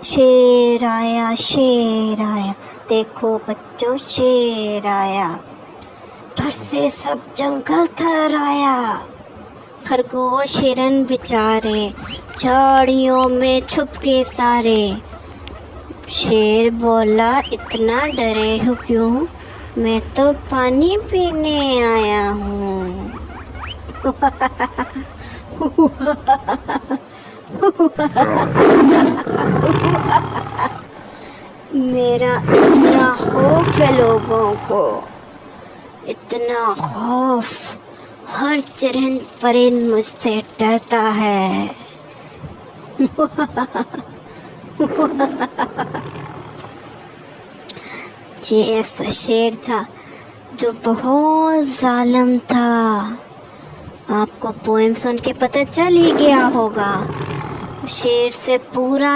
शेर आया, देखो बच्चों शेर आया। डर से सब जंगल थर आया। खरगोश हिरन बेचारे झाड़ियों में छुप के सारे। शेर बोला इतना डरे हो क्यों, मैं तो पानी पीने आया हूँ। मेरा इतना खौफ है लोगों को, इतना खौफ, हर चरिंद परिंद मुझसे डरता है। ये ऐसा शेर था जो बहुत जालिम था। आपको पोएम सुन के पता चल ही गया होगा। शेर से पूरा